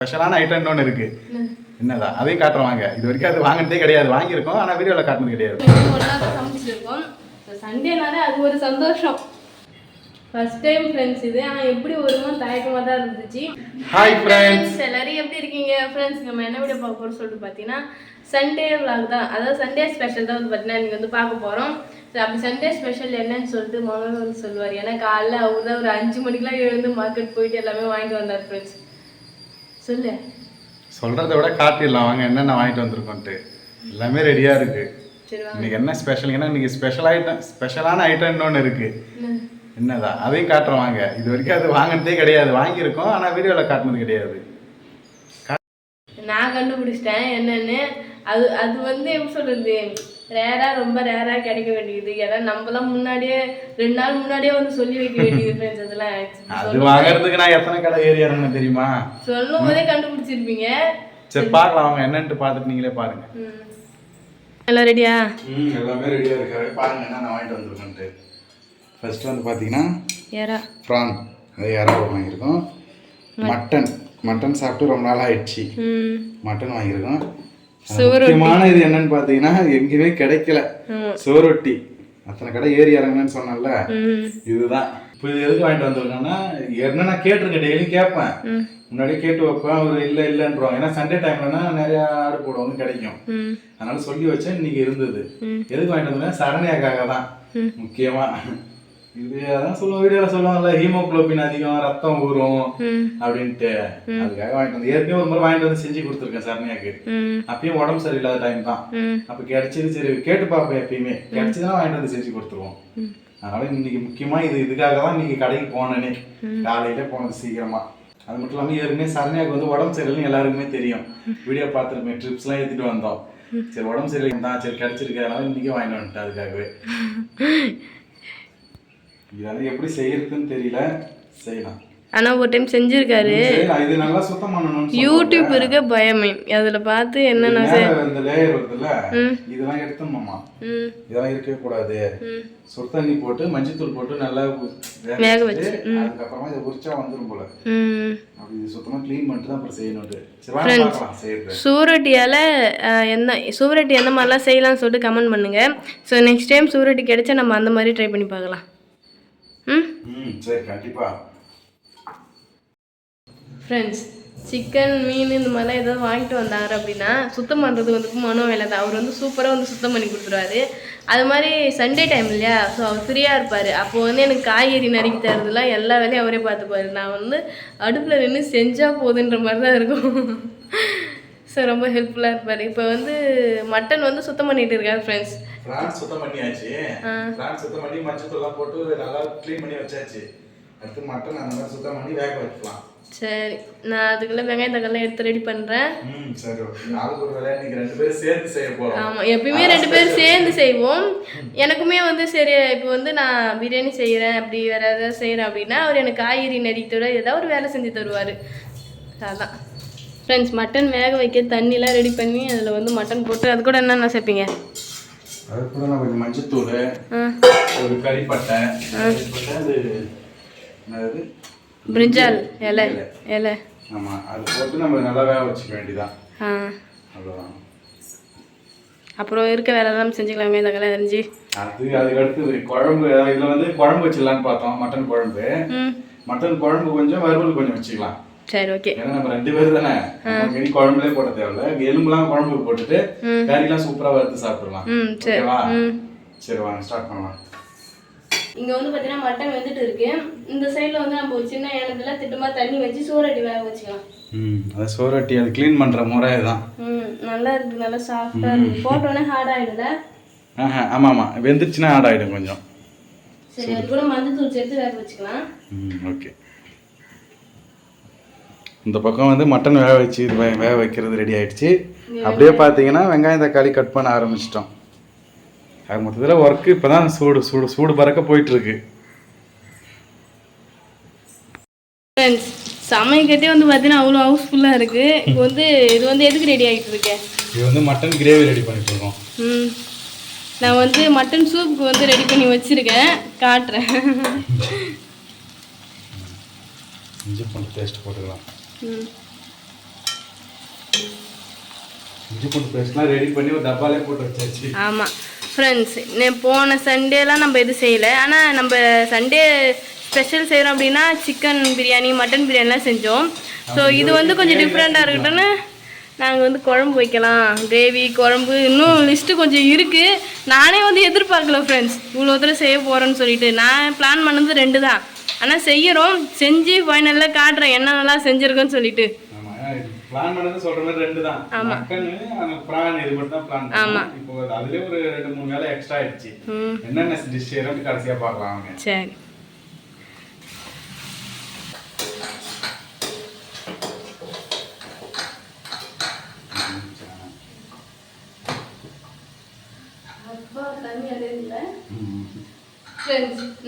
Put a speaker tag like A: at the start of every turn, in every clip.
A: ஸ்பெஷலான ஐட்டம் ஒன்று இருக்கு. என்னதான் அதையும் காட்டுறோம் வாங்க. இது வரைக்கும் அது வாங்கினதே கிடையாது. வாங்கியிருக்கோம் ஆனால் வீடியோவில் காட்டினது கிடையாது.
B: சமைச்சிருக்கோம். சண்டேனாலே அது ஒரு சந்தோஷம். ஃபர்ஸ்ட் டைம் ஃப்ரெண்ட்ஸ் இது. ஆனால் எப்படி வருமோ தயக்கமாக தான் இருந்துச்சு.
A: ஹாய் ஃப்ரெண்ட்ஸ்,
B: எல்லாரும் எப்படி இருக்கீங்க ஃப்ரெண்ட்ஸ்? நம்ம என்ன வீடியோ பார்க்க போகிறோம் சொல்லிட்டு பார்த்தீங்கன்னா சண்டே vlog தான். அதாவது சண்டே ஸ்பெஷல் தான் வந்து பார்த்தீங்கன்னா நீங்கள் வந்து பார்க்க போகிறோம். அப்படி சண்டே ஸ்பெஷல் என்னன்னு சொல்லிட்டு மனோர் வந்து சொல்லுவார். ஏன்னா காலைல அவர் தான் ஒரு 5 மணிக்கெலாம் எழுந்து மார்க்கெட் போயிட்டு எல்லாமே வாங்கிட்டு வந்தார் ஃப்ரெண்ட்ஸ். சொல்லு.
A: சொல்கிறத விட காட்டிடலாம் வாங்க என்னென்ன வாங்கிட்டு வந்திருக்கோன்ட்டு. எல்லாமே ரெடியாக இருக்குது. இன்னைக்கு என்ன ஸ்பெஷல்? ஏன்னா இன்னைக்கு ஸ்பெஷலான ஐட்டம் ஒன்று இருக்குது. என்னதான் அதையும் காட்டுறோம் வாங்க. இது வரைக்கும் அது வாங்கினதே கிடையாது. வாங்கியிருக்கோம் ஆனால் வீடியோவில் காட்டினது கிடையாது.
B: நான் கண்டுபிடிச்சிட்டேன் என்னன்னு. அது அது வந்து எப்படி சொல்கிறது, ரொம்ப ரேராக கிடைக்க வேண்டியது. ஏன்னா நம்மலாம் முன்னாடியே 2 நாள் முன்னாடியே வந்து சொல்லி வைக்க வேண்டியது ஃப்ரெண்ட்ஸ். அதெல்லாம்
A: அது வாங்குறதுக்கு நான் எத்தனை கடை ஏறி இறங்கணும் தெரியுமா?
B: சொல்லும் போதே கண்டுபிடிச்சிருப்பீங்க.
A: சரி பார்க்கலாம் வாங்க என்னன்ட்டு பார்த்துட்டு நீங்களே பாருங்க.
B: எல்லாம் ரெடியா?
A: எல்லாமே ரெடியாக இருக்காரு. பாருங்க என்ன நான் வாங்கிட்டு வந்திருக்கேன்ட்டு. ஃபர்ஸ்ட் வந்து பார்த்தீங்கன்னா
B: எறா
A: ப்ரான், அது எறா வாங்கியிருக்கோம். மட்டன் சாப்பிட்டு ரொம்ப நாள் ஆயிடுச்சு. மட்டன் வாங்கியிருக்கோம். முக்கியமான இது என்னன்னு பார்த்தீங்கன்னா எங்கேயுமே கிடைக்கல சோரொட்டி. அத்தனை கடை ஏறி இறங்கணும்னு சொன்னேன்ல, இதுதான். இப்போ இது எதுக்கு வாங்கிட்டு வந்திருக்கேன்னா என்ன நான் கேட்டிருக்கேன், டெய்லியும் கேட்பேன். முன்னாடியே கேட்டு வைப்பேன், அவர் இல்லைன்றோம். ஏன்னா சண்டே டைம்லனா நிறைய ஆடு போடுவாங்க கிடைக்கும். அதனால சொல்லி வச்சேன். இன்னைக்கு இருந்தது. எதுக்கு வாங்கிட்டு வந்தேன்னா சரணியாக்காக தான் முக்கியமா. இது அதான் சொல்லுவோம், வீடியோவில் சொல்லுவாங்கல்ல ஹீமோகுளோபின் அதிகம், ரத்தம் ஊறும் அப்படின்ட்டு. அதுக்காக வாங்கிட்டு வந்து ஏற்கனவே ஒரு முறை வாங்கிட்டு வந்து செஞ்சு கொடுத்துருக்கேன் சரணியாக்கு. அப்பயும் உடம்பு சரியில்லாத டைம் தான். அப்ப கிடைச்சது. சரி கேட்டு பார்ப்பேன், எப்பயுமே கிடைச்சதுன்னா வாங்கிட்டு வந்து செஞ்சு கொடுத்துருவோம். அதனால இன்னைக்கு முக்கியமா இதுக்காக தான் இன்னைக்கு கடைக்கு போனேனே. காலையில போனது சீக்கிரமா. அது மட்டும் இல்லாமல் ஏற்கனவே சரணியாக்கு வந்து உடம்பு சரியில்லைன்னு எல்லாருக்குமே தெரியும். வீடியோ பார்த்துருப்பேன், ட்ரிப்ஸ் எல்லாம் ஏற்றிட்டு வந்தோம். சரி உடம்பு சரியில்லை தான், சரி கிடைச்சிருக்கு, அதனால இன்னைக்கு வாங்கிட்டு வந்துட்டேன். அதுக்காகவே இதெல்லாம் எப்படி செய்யறதுன்னு தெரியல, செய்யலாம்.
B: ஆனா ஒரு டைம் செஞ்சிருக்காரு.
A: இது நல்லா சுத்தம் பண்ணணும்.
B: யூடியூப் இருக்க பயமே அதுல பார்த்து என்னென்ன
A: இந்த லேயர் வருதுல்ல, இதெல்லாம் எடுத்துமாமா. இதெல்லாம் இருக்கவே கூடாது. சுடு தண்ணி போட்டு மஞ்சத்தூள் போட்டு நல்லா வேக வச்சு அதுக்கப்புறமா இதை உரிச்சா வந்துடும் போல. அப்படி சுத்தமா க்ளீன் பண்ணிட்டு தான் அப்புறம் செய்யணும்.
B: சூரட்டியால சுவரொட்டி எந்த மாதிரிலாம் செய்யலாம்னு சொல்லிட்டு கமெண்ட் பண்ணுங்க. ஸோ நெக்ஸ்ட் டைம் சூரொட்டி கிடைச்சா நம்ம அந்த மாதிரி ட்ரை பண்ணி பார்க்கலாம்.
A: சரி கண்டிப்பா.
B: ஃப்ரெண்ட்ஸ், சிக்கன் மீன் இந்த மாதிரிலாம் ஏதாவது வாங்கிட்டு வந்தார் அப்படின்னா சுத்தம் பண்ணுறது வந்து மனோ வேலை தான். அவர் வந்து சூப்பராக வந்து சுத்தம் பண்ணி கொடுத்துருவாரு. அது மாதிரி சண்டே டைம் இல்லையா, ஸோ அவர் ஃப்ரீயாக இருப்பார். அப்போது வந்து எனக்கு காய்கறி நறுக்கி தரதுலாம் எல்லா வேலையும் அவரே பார்த்துப்பாரு. நான் வந்து அடுப்பில் நின்று செஞ்சால் போதுன்ற மாதிரி தான் இருக்கும். ஸோ ரொம்ப ஹெல்ப்ஃபுல்லாக இருப்பார். இப்போ வந்து மட்டன் வந்து சுத்தம் பண்ணிட்டு இருக்காரு ஃப்ரெண்ட்ஸ்.
A: பிரான் சுத்தம் பண்ணியாச்சு. பிரான் சுத்தம் பண்ணி மஞ்சத்தூள்லாம் போட்டு நல்லா க்ளீன் பண்ணி வச்சாச்சு. அடுத்து மட்டன் அந்த மாதிரி சுத்தம் பண்ணி வேக வைக்கலாம். சரி,
B: நான் அதுக்குள்ள வெங்காயம் தக்காளி எடுத்து ரெடி பண்றேன்.
A: சரி ஓகே. நாளைக்கு ஒரு வேளை நீங்க 2 பேரும் சேர்ந்து செய்ய போறோம்.
B: ஆமா, எப்பவுமே 2 பேரும் சேர்ந்து செய்வோம். எனக்குமே வந்து சரி இப்போ வந்து நான் பிரியாணி செய்யறேன், அப்படி வேற ஏதாவது செய்யறேன் அப்படின்னா அவர் எனக்கு காய்கறி நறுக்கிட்டு ஏதாவது ஒரு வேலை செஞ்சு தருவாரு. அதான் ஃப்ரெண்ட்ஸ், மட்டன் வேக வைக்க தண்ணிலாம் ரெடி பண்ணி அதில் வந்து மட்டன் போட்டு அது கூட என்னென்ன சேர்ப்பீங்க?
A: அது கூட நான் கொஞ்சம் மஞ்சத்தூள், ஒரு கறிப்பட்டை, அது என்னது
B: பிரிஞ்சால் இலை.
A: ஆமா, அது போட்டு நம்ம நல்லா வேக வச்சுக்க வேண்டியதான். அவ்வளோதான்.
B: அப்புறம் இருக்க வேற ஏதாவது செஞ்சுக்கலாம். தக்காளி அரிஞ்சு
A: அதுக்கு அடுத்தது குழம்பு. இதில் வந்து குழம்பு வச்சிடலான்னு பார்த்தோம். மட்டன் குழம்பு. மட்டன் குழம்பு கொஞ்சம், வறுவல் கொஞ்சம் வச்சுக்கலாம். சரி ஓகே. ஏன்னா நம்ம 2 பேர் தானே, குழம்புலேயே போட தேவையில்ல. எலும்புலாம் குழம்புக்கு போட்டுட்டு கறிலாம் சூப்பராக வறுத்து சாப்பிடலாம். ஓகேவா? சரி வாங்க ஸ்டார்ட் பண்ணலாம்.
B: இங்கே வந்து பார்த்தீங்கன்னா மட்டன் வெந்துட்டு இருக்கு. இந்த சைடில் வந்து நம்ம ஒரு சின்ன ஏனத்தில் திட்டமாக தண்ணி வச்சு சோரட்டி வேக வச்சுக்கலாம்.
A: அது சோரட்டி அது க்ளீன் பண்ணுற முறை தான்.
B: நல்லா இருக்கு, நல்லா சாஃப்டாக இருக்கு. போட்டோன்னே ஹார்ட் ஆகிடும்ல?
A: ஆமாம், வெந்துருச்சுன்னா ஹார்ட் ஆகிடும் கொஞ்சம்.
B: சரி, அது கூட மஞ்சத்தூள் சேர்த்து வேக வச்சுக்கலாம்.
A: ஓகே. இந்த பக்கம் வந்து மட்டன் வேக வச்சு வேக வைக்கிறது ரெடி ஆயிடுச்சு. அப்படியே பார்த்தீங்கன்னா வெங்காயம் தக்காளி கட் பண்ண ஆரம்பிச்சிட்டோம். அது மொத்தத்தில் ஒர்க்கு இப்போ தான் சூடு பறக்க போயிட்டுருக்கு.
B: ஃப்ரெண்ட்ஸ், சமைக்கிறதே வந்து பார்த்தீங்கன்னா அவ்வளோ ஹவுஸ்ஃபுல்லாக இருக்குது. இப்போ வந்து இது வந்து எதுக்கு ரெடி ஆகிட்டு இருக்கேன்?
A: இது வந்து மட்டன் கிரேவி ரெடி பண்ணிட்டு இருக்கோம்.
B: நான் வந்து மட்டன் சூப்புக்கு வந்து ரெடி பண்ணி வச்சுருக்கேன், காட்டுறேன்.
A: இஞ்சி பூண்டு பேஸ்ட் போட்டுக்கலாம். இஞ்சி பூண்டு பேஸ்ட்லாம் ரெடி பண்ணி ஒரு டப்பாலே போட்டு வச்சாச்சு.
B: ஆமாம் ஃப்ரெண்ட்ஸ், போன சண்டேலாம் நம்ம எதுவும் செய்யலை. ஆனால் நம்ம சண்டே ஸ்பெஷல் செய்கிறோம் அப்படின்னா சிக்கன் பிரியாணி மட்டன் பிரியாணிலாம் செஞ்சோம். ஸோ இது வந்து கொஞ்சம் டிஃப்ரெண்ட்டாக இருக்கட்டும்னு நாங்கள் வந்து குழம்பு வைக்கலாம், கிரேவி குழம்பு இன்னும் லிஸ்ட்டு கொஞ்சம் இருக்குது. நானே வந்து எதிர்பார்க்கல ஃப்ரெண்ட்ஸ் இவ்வளோ தூரம் செய்ய போகிறேன்னு சொல்லிட்டு. நான் பிளான் பண்ணது 2 தான், ஆனால் செய்கிறோம், செஞ்சு ஃபைனலில் காட்டுறேன் என்னென்னலாம் செஞ்சுருக்கோன்னு சொல்லிட்டு.
A: பிளான் பண்ணது சொல்ற மாதிரி 2 தான். மட்டன் அந்த பிரான் இது மட்டும் தான் பிளான் பண்ணோம். இப்போ அதுலயே ஒரு 2-3 வேளை எக்ஸ்ட்ரா ஆயிடுச்சு. என்னென்ன டிஷ் செய்யறோம்னு கடைசியா பார்க்கலாம் வாங்க.
B: சரி.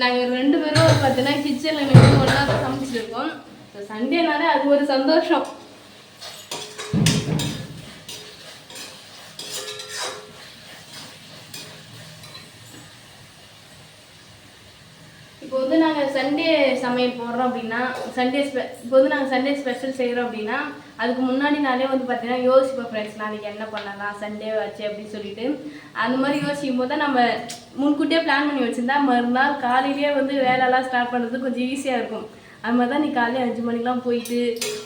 B: நாங்கள் 2 பேரும் பார்த்தீங்கன்னா கிச்சனில் நின்று ஒன்றா தான் சமைச்சிருக்கோம். சண்டேனாலே அது ஒரு சந்தோஷம். இப்போ வந்து நாங்கள் சண்டே சமையல் போடுறோம் அப்படின்னா இப்போ வந்து நாங்கள் சண்டே ஸ்பெஷல் செய்கிறோம் அப்படின்னா அதுக்கு முன்னாடி நாளே வந்து பார்த்தீங்கன்னா யோசிப்போம் ஃப்ரெண்ட்ஸ் நாளைக்கு என்ன பண்ணலாம் சண்டே வச்சு அப்படின்னு சொல்லிட்டு. அந்த மாதிரி யோசிக்கும் போது தான் நம்ம முன்கூட்டியே பிளான் பண்ணி வச்சுருந்தா மறுநாள் காலையிலேயே வந்து வேலையெல்லாம் ஸ்டார்ட் பண்ணுறது கொஞ்சம் ஈஸியாக இருக்கும். அது மாதிரி தான் நீ காலையில் 5 மணிக்கெலாம் போயிட்டு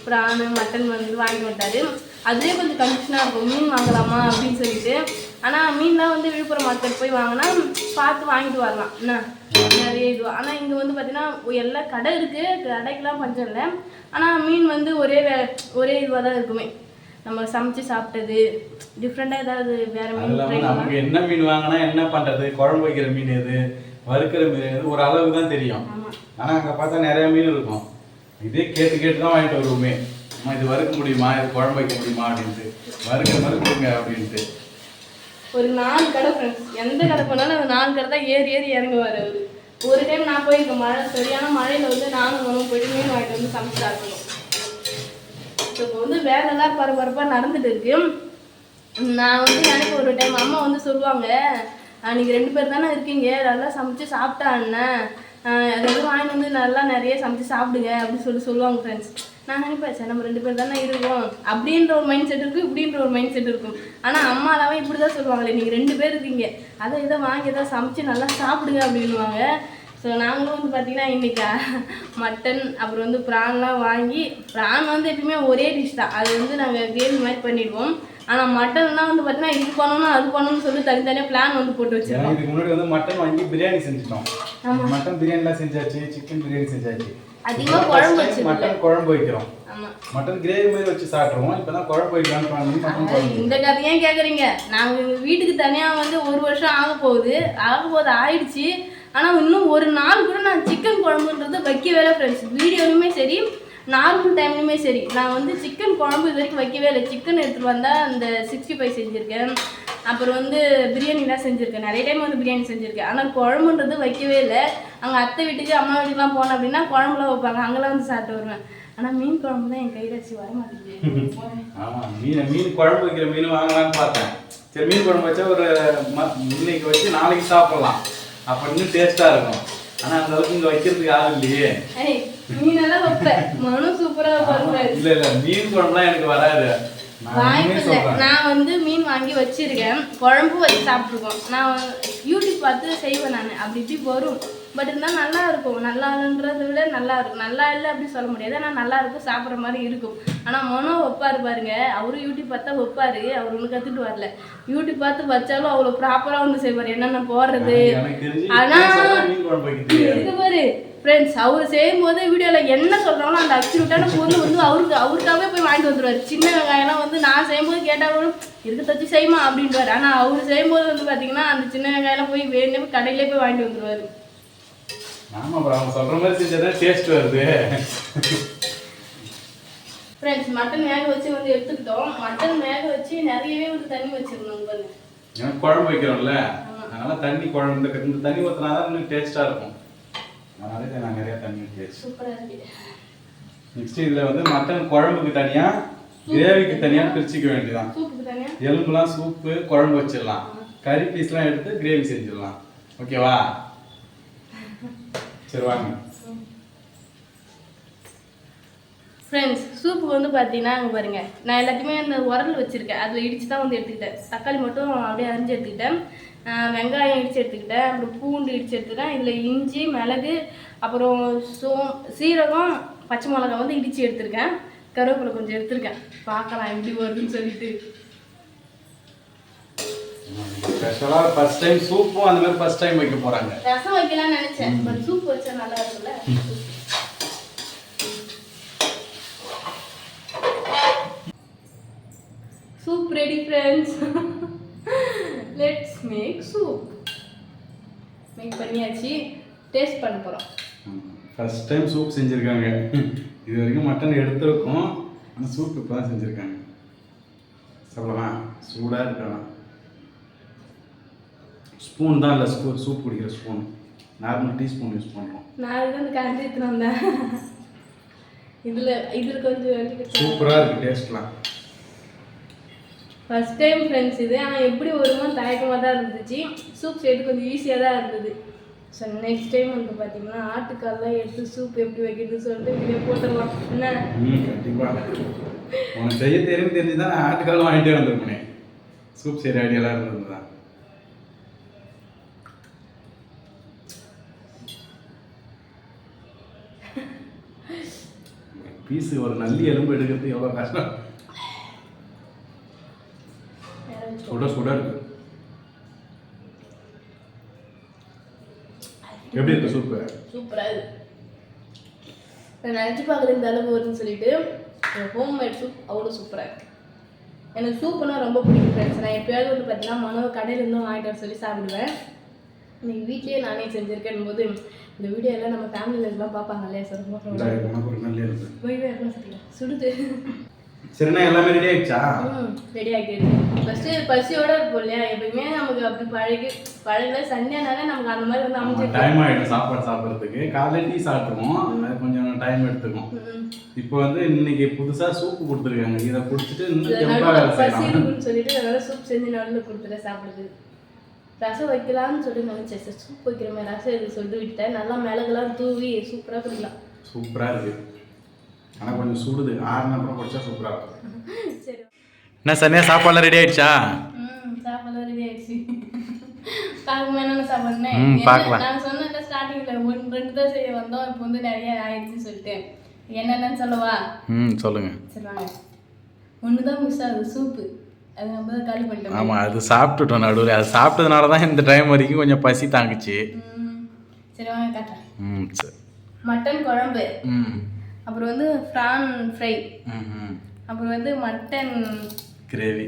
B: ப்ரான் மட்டன் வந்து வாங்கிட்டு வந்துட்டாரு. அதுவே கொஞ்சம் கன்ஃபியூஷனாக இருக்கும், மீன் வாங்கலாமா அப்படின்னு சொல்லிட்டு. ஆனால் மீன்லாம் வந்து விழுப்புரம் மார்க்கெட் போய் வாங்கினா பார்த்து வாங்கிட்டு வரலாம் என்ன நிறைய இது. ஆனால் இங்கே வந்து பார்த்தீங்கன்னா எல்லா கடை இருக்குது, கடைக்கெலாம் பஞ்சம் இல்லை. ஆனால் மீன் வந்து ஒரே இதுவாக தான் இருக்குமே. நம்ம சமைச்சு சாப்பிட்டது டிஃப்ரெண்டாக ஏதாவது வேற மீன்
A: நமக்கு என்ன மீன் வாங்கினா என்ன பண்ணுறது, குழம்பு வைக்கிற மீன் எது வறுக்கிற மீன் எது ஒரு அளவுக்கு தான் தெரியும். ஆனால் அங்கே பார்த்தா நிறைய மீன் இருக்கும். இதே கேட்டு தான் வாங்கிட்டு வருவோமே, அம்மா இது வறுக்க முடியுமா, இது குழம்பு வைக்க முடியுமா அப்படின்ட்டு, வறுக்குங்க அப்படின்ட்டு.
B: ஒரு 4 கடை ஃப்ரெண்ட்ஸ், எந்த கடை போனாலும் அந்த 4 கடை தான் ஏறி இறங்குவார் அவர். ஒரு டைம் நான் போயிருக்கேன், மழை சரியான மழையில் வந்து நானும் மனம் போயிட்டு மீன் வாங்கிட்டு வந்து சமைச்சு சாப்பிடணும். இப்போ வந்து வேலைலாம் பரபரப்பாக நடந்துட்டு இருக்கு. நான் வந்து எனக்கு ஒரு டைம் அம்மா வந்து சொல்லுவாங்க, நீங்கள் 2 பேர் தானே இருக்கீங்க, நல்லா சமைச்சு சாப்பிட்டா அண்ணன் அதாவது வாங்கிட்டு வந்து நல்லா நிறைய சமைச்சு சாப்பிடுங்க அப்படின்னு சொல்லுவாங்க ஃப்ரெண்ட்ஸ். நான் நினைப்பேன் சார் நம்ம 2 பேர் தானே இருக்கோம் அப்படின்ற ஒரு மைண்ட் செட் இருக்கும், இப்படின்ற ஒரு மைண்ட் செட் இருக்கும். ஆனால் அம்மாலாவே இப்படி தான் சொல்லுவாங்களே, நீங்கள் 2 பேர் இருக்கீங்க, அதை இதை வாங்கி எதாவது சமைச்சு நல்லா சாப்பிடுங்க அப்படின்வாங்க. ஸோ நாங்களும் வந்து பார்த்திங்கன்னா இன்றைக்கி மட்டன் அப்புறம் வந்து ப்ரான்லாம் வாங்கி, ப்ரான் வந்து எப்பயுமே ஒரே டிஷ் தான், அது வந்து நாங்கள் கிரேவி மாதிரி பண்ணிடுவோம். ஆனால் மட்டன்னா வந்து பார்த்தீங்கன்னா இது பண்ணணும் அது பண்ணணும்னு சொல்லி தனித்தனியாக பிளான் வந்து போட்டு வச்சிருக்கோம்.
A: இதுக்கு முன்னாடி வந்து மட்டன் வாங்கி பிரியாணி செஞ்சுட்டோம். மட்டன் பிரியாணிலாம் செஞ்சாச்சு, சிக்கன் பிரியாணி செஞ்சாச்சு.
B: அதிகமாக குழம்பு வச்சு
A: மட்டன் குழம்பு வைக்கிறோம். மட்டன் கிரேவி மாதிரி வச்சு சாப்பிட்ருவோம். இப்போ தான் குழம்பு வைக்கலாம்னு மட்டன் குழம்பு.
B: இந்த கதையே கேட்குறீங்க, நாங்கள் வீட்டுக்கு தனியாக வந்து 1 வருஷம் ஆயிடுச்சு. ஆனால் இன்னும் ஒரு நாள் கூட நான் சிக்கன் குழம்புன்றது வைக்கவே இல்லை ஃப்ரெண்ட்ஸ். வீடியோலுமே சரி நார்மல் டைம்லையுமே சரி நான் வந்து சிக்கன் குழம்பு இது வரைக்கும் வைக்கவே இல்லை. சிக்கன் எடுத்துகிட்டு வந்தால் அந்த 65 செஞ்சுருக்கேன், அப்புறம் வந்து பிரியாணிலாம் செஞ்சுருக்கேன், நிறைய டைம் வந்து பிரியாணி செஞ்சுருக்கேன். ஆனால் குழம்புன்றது வைக்கவே இல்லை. அங்கே அத்தை வீட்டுக்கு அம்மா வீட்டுக்குலாம் போனேன் அப்படின்னா குழம்புலாம் வைப்பாங்க, அங்கெல்லாம் வந்து சாப்பிட்டு வருவேன். ஆனால் மீன் குழம்பு தான் என் கையில் வச்சு வர மாட்டேங்குது.
A: ஆமாம், மீன் குழம்பு வைக்கிற மீன் வாங்கலான்னு பார்த்தேன். சரி மீன் குழம்பு வச்சா ஒரு இன்னைக்கு வச்சு நாளைக்கு சாப்பிட்லாம், அப்போ இன்னும் டேஸ்ட்டாக இருக்கும். ஆனால் அந்த அளவுக்கு இங்கே வைக்கிறதுக்கு யாரும் இல்லையே.
B: மீனெல்லாம் வைப்பேன், மனம் சூப்பராக வைப்பாரு.
A: இல்லை மீன் குழம்புலாம் எனக்கு வராது.
B: நான் வந்து மீன் வாங்கி வச்சிருக்கேன், குழம்பு வச்சு சாப்பிட்ருக்கோம். நான் யூடியூப் பார்த்து செய்வேன், நான் அப்படி இப்படி வரும். பட் இருந்தால் நல்லா இருக்கும். நல்லா இல்லைன்றதை விட நல்லா இருக்கும். நல்லா இல்லை அப்படி சொல்ல முடியாது, ஆனால் நல்லா இருக்கும், சாப்பிட்ற மாதிரி இருக்கும். ஆனால் மனோ வைப்பார் பாருங்க, அவரும் யூடியூப் பார்த்தா வைப்பார். அவர் ஒன்று கற்றுட்டு வரல, யூடியூப் பார்த்து வச்சாலும் அவ்வளோ ப்ராப்பராக வந்து செய்வார், என்னென்ன போடுறது. ஆனால் இது பாரு ஃப்ரெண்ட்ஸ், அவர் செய்யும்போது வீடியோவில் என்ன சொல்கிறாங்களோ அந்த அக்யூரேட்டான பொருள் வந்து அவருக்காகவே போய் வாங்கிட்டு வந்துடுவார். சின்ன வெங்காயம்லாம் வந்து நான் செய்யும்போது கேட்டாலும் இருக்கு தச்சு செய்யுமா அப்படின்வார். ஆனால் அவர் செய்யும்போது வந்து பார்த்தீங்கன்னா அந்த சின்ன வெங்காயம்லாம் போய் வேணும் கடையிலே போய் வாங்கிட்டு வந்துடுவார்.
A: ஆமாம் ப்ரோ, அவங்க சொல்கிற மாதிரி செஞ்சால் டேஸ்ட் வருது.
B: ஃப்ரெண்ட்ஸ் மட்டன் வேக வச்சு வந்து எடுத்துக்கிட்டோம். மட்டன் வேக வச்சு நிறையவே வந்து தண்ணி வச்சிருந்தோம் பாருங்க.
A: ஏன்னா குழம்பு வைக்கிறோம்ல, அதனால தண்ணி குழம்பு இந்த தண்ணி ஊற்றினா தான் இன்னும் டேஸ்ட்டாக இருக்கும். அதனால நான் நிறைய தண்ணி ஊற்றியாச்சு.
B: சூப்பராக இருக்கு.
A: நெக்ஸ்ட் இதில் வந்து மட்டன் குழம்புக்கு தனியாக கிரேவிக்கு தனியாக பிரிச்சுக்க வேண்டியதான். எலும்புலாம் சூப்பு குழம்பு வச்சிடலாம், கறி பீஸ்லாம் எடுத்து கிரேவி செஞ்சிடலாம். ஓகேவா? சரி வாங்க.
B: ஃப்ரெண்ட்ஸ் சூப்புக்கு வந்து பார்த்தீங்கன்னா அங்கே பாருங்க நான் எல்லாத்தையுமே அந்த உரல் வச்சுருக்கேன் அதில் இடித்து தான் வந்து எடுத்துக்கிட்டேன். தக்காளி மட்டும் அப்படியே அரிஞ்சு எடுத்துக்கிட்டேன், வெங்காயம் இடித்து எடுத்துக்கிட்டேன், அப்புறம் பூண்டு இடித்து எடுத்துக்கிட்டேன், இதில் இஞ்சி மிளகு அப்புறம் சீரகம் பச்சை மிளகாய் வந்து இடித்து எடுத்துருக்கேன், கருவேப்பிலை கொஞ்சம் எடுத்துருக்கேன். பார்க்கலாம் எப்படி வருதுன்னு சொல்லிட்டு.
A: ஸ்பெஷலாக ஃபர்ஸ்ட் டைம் சூப்பும் அந்த மாதிரி ஃபர்ஸ்ட் டைம் வைக்க போகிறாங்க.
B: ரசம் வைக்கலாம்னு நினச்சேன், பட் சூப் வச்சா நல்லா இருக்குல்ல. Soup ready friends. Let's make soup. Make பண்ணியாச்சு, டேஸ்ட் பண்ண போகிறோம்.
A: ஃபர்ஸ்ட் டைம் சூப் செஞ்சுருக்காங்க. இது வரைக்கும் மட்டன் எடுத்துருக்கோம், ஆனால் சூப் இப்போ தான் செஞ்சுருக்காங்க. சொல்லலாம் சூடாக இருக்கலாம். ஸ்பூன் தான் இல்லை, சூப் குடிக்கிற ஸ்பூன், நார்மல் டீஸ்பூன் யூஸ் பண்ணுறோம்.
B: நான் இதுக்கு வந்து கரண்டி எடுத்துன்னு வந்தேன். இதில் கொஞ்சம்
A: சூப்பராக இருக்குது டேஸ்ட்லாம்.
B: ஃபர்ஸ்ட் டைம் ஃப்ரெண்ட்ஸ் இது, ஆனால் எப்படி வருமோ தயக்கமாக தான் இருந்துச்சு. சூப் செய்யறது கொஞ்சம் ஈஸியாக தான் இருந்தது. ஸோ நெக்ஸ்ட் டைம் வந்து பார்த்தீங்கன்னா ஆட்டுக்கால்லாம் எடுத்து சூப் எப்படி வைக்கிறது சொல்லிட்டு வீடியோ போட்டுடலாம். என்ன
A: கண்டிப்பாக உனக்கு செய்ய தெரிஞ்சு தான் நான் ஆட்டுக்காலும் வாங்கிட்டே வந்துருப்பேன். சூப் செய்கிற ஐடியாலாம் இருந்தது தான். பீஸு ஒரு நல்லி எலும்பு எடுக்கிறது எவ்வளோ கஷ்டம். சுட இருக்கு. எப்படி இருக்கு சூப்பு?
B: சூப்பராக இருக்கு. நான் நினச்சி பார்க்குற இந்த அளவு வருதுன்னு சொல்லிட்டு ஹோம்மேட் சூப் அவ்வளோ சூப்பராக இருக்கு. எனக்கு சூப்புனா ரொம்ப பிடிக்கும் ஃப்ரெண்ட்ஸ். நான் எப்பயாவது வந்து பார்த்தீங்கன்னா மனோ கடையிலேருந்தும் வாங்கிட்டு வர சொல்லி சாப்பிடுவேன். இன்னைக்கு வீட்லேயே நானே செஞ்சுருக்கேன் போது இந்த வீடியோ எல்லாம் நம்ம ஃபேமிலியில் எல்லாம் பார்ப்பாங்க இல்லையா சார்? சுடுது.
A: சரிண்ணா எல்லாமே ரெடி ஆயிடுச்சா?
B: ரெடி ஆகிட்டு ஃபர்ஸ்ட் பசியோட இருப்போம் இல்லையா, எப்பயுமே நமக்கு அப்படி பழகல. சண்டேனால நமக்கு அந்த மாதிரி வந்து அமைச்சு
A: டைம் ஆகிடும் சாப்பாடு சாப்பிட்றதுக்கு. காலையில் டீ சாப்பிட்ருவோம், அது கொஞ்சம் டைம் எடுத்துக்கும். இப்போ வந்து இன்னைக்கு புதுசாக சூப்பு கொடுத்துருக்காங்க, இதை குடிச்சிட்டு இன்னும்
B: பசி இருக்குன்னு சொல்லிட்டு அதனால சூப் செஞ்சு நடுவில் கொடுத்துட்டு சாப்பிடுது. ரசம் வைக்கலாம்னு சொல்லி நினச்சேன் சார், சூப் வைக்கிற மாதிரி ரசம் இது சொல்லிட்டு விட்டேன். நல்லா மிளகுலாம் தூவி சூப்பராக குடிக்கலாம்.
A: சூப்பராக இருக்குது, ஆனால் கொஞ்சம் சுடுது. அப்புறம் குடிச்சா சூப்பராக இருக்கும்.
B: சரி
A: என்ன சனியா சாப்பாடுலாம் ரெடி ஆயிடுச்சா?
B: சாப்பாடுலாம் ரெடி ஆயிடுச்சு. பார்க்கணும் என்னென்ன சாப்பாடுன்னு நான் சொன்னேன் ஸ்டார்டிங்கில் 1-2 தான் செய்ய வந்தோம், இப்போ வந்து நிறைய ஆயிடுச்சுன்னு சொல்லிட்டு. என்னென்னு சொல்லவா?
A: சொல்லுங்க.
B: சரி வாங்க. 1 தான் மிஸ் ஆகுது, சூப்பு. அது நம்ம தான் காலி பண்ணிட்டோம்.
A: ஆமாம், அது சாப்பிட்டுட்டோம் நடுவில். அது சாப்பிட்டதுனால தான் இந்த டைம் வரைக்கும் கொஞ்சம் பசி தாங்குச்சு.
B: சரி வாங்க காட்டுறேன்.
A: சரி.
B: மட்டன் குழம்பு, அப்புறம் வந்து ப்ரான் ஃப்ரை, அப்புறம் வந்து மட்டன் கிரேவி,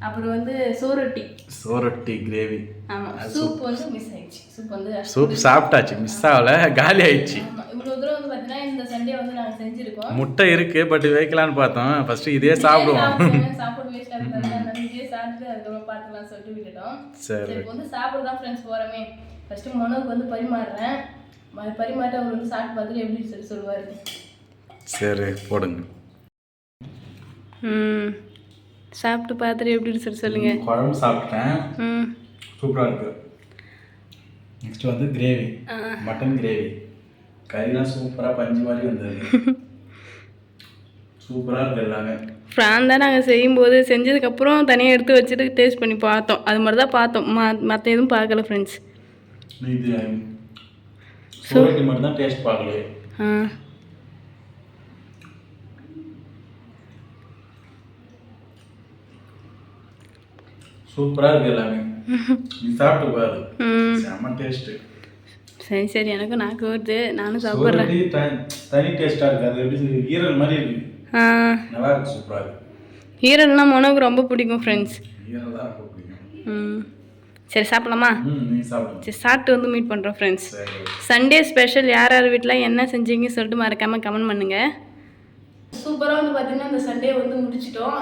B: அப்புறம் வந்து சோரொட்டி கிரேவி. ஆமா, சூப் வந்து மிஸ் ஆயிடுச்சு. சூப் சாப்பிட்டாச்சு, மிஸ் ஆகல, காலி ஆயிடுச்சு. இவ்வளவு தூரம் வந்து பார்த்தீங்கன்னா இந்த சண்டே வந்து நாங்க செஞ்சிருக்கோம். முட்டை இருக்கு, பட் வைக்கலான்னு பார்த்தோம். ஃபர்ஸ்ட் இதே சாப்பிடுவோம். சாப்பாடு வேஸ்ட் ஆகுதுனால இதே சாப்பிட்டு அதுக்கப்புறம் பார்த்துக்கலாம் சொல்லிட்டு விட்டுட்டோம். சரி, இப்போ வந்து சாப்பிட தான் ஃப்ரெண்ட்ஸ் போறமே. ஃபர்ஸ்ட் மனோக்கு வந்து பரிமாறுறேன். பரிமாற்ற அவர் வந்து சாப்பிட்டு பார்த்துட்டு எப்படி சொல்லுவாரு. சரி போடுங்க. சாப்பிட்டு பார்த்துட்டு எப்படின்னு சொல்லுங்க. குழம்பு சாப்பிட்டேன், சூப்பராக இருக்கு. நெக்ஸ்ட் வந்து கிரேவி, மட்டன் கிரேவி. கறிலாம் சூப்பராக பஞ்சு மாதிரி வந்தது. சூப்பராக இருக்கு எல்லாமே. ஃப்ரான் தான் நாங்கள் செய்யும்போது செஞ்சதுக்கப்புறம் தனியாக எடுத்து வச்சுட்டு டேஸ்ட் பண்ணி பார்த்தோம். அது மாதிரி தான் பார்த்தோம், மற்ற எதுவும் பார்க்கல ஃப்ரெண்ட்ஸ். இது சோரட்டி மட்டும் தான் டேஸ்ட் பார்க்கலையே. சூப்பராக இருக்கு எல்லாமே. நீ சாப்பிட்டு பாரு, செம்ம டேஸ்ட். சரி எனக்கு நாக்கு வருது, நானும் சாப்பிட்றேன். தனி டேஸ்ட்டாக இருக்கு. அது எப்படி ஈரல் மாதிரி இருக்கு, நல்லா இருக்கு, சூப்பராக இருக்கு. ஈரல்னா மனோக்கு ரொம்ப பிடிக்கும் ஃப்ரெண்ட்ஸ். ஈரல் தான் ரொம்ப பிடிக்கும். சரி சாப்பிடலாமா? சரி சாப்பிட்டு வந்து மீட் பண்ணுறோம் ஃப்ரெண்ட்ஸ். சண்டே ஸ்பெஷல் யார் வீட்டில் என்ன செஞ்சீங்கன்னு சொல்லிட்டு மறக்காமல் கமெண்ட் பண்ணுங்கள். சூப்பராக வந்து பார்த்தீங்கன்னா இந்த சண்டே வந்து முடிச்சிட்டோம்.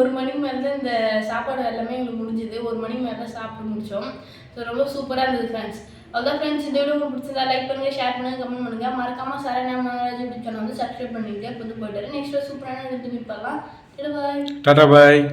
B: 1 மணிக்கு மேலே தான் இந்த சாப்பாடு எல்லாமே எங்களுக்கு முடிஞ்சுது. 1 மணிக்கு மேலே தான் சாப்பிட்டு முடித்தோம். ஸோ ரொம்ப சூப்பராக இருந்தது ஃப்ரெண்ட்ஸ். அதான் ஃப்ரெண்ட்ஸ், இந்த வீடியோ உங்களுக்கு பிடிச்சதா லைக் பண்ணுங்கள், ஷேர் பண்ணுங்கள், கமெண்ட் பண்ணுங்கள். மறக்காமல் சரண்யா மனோராஜ் யூடியூப் சேனல் வந்து சப்ஸ்கிரைப் பண்ணிட்டு வந்து போயிட்டு நெக்ஸ்ட் சூப்பரான மீட் பண்ணலாம். பாய். டாடா பாய்.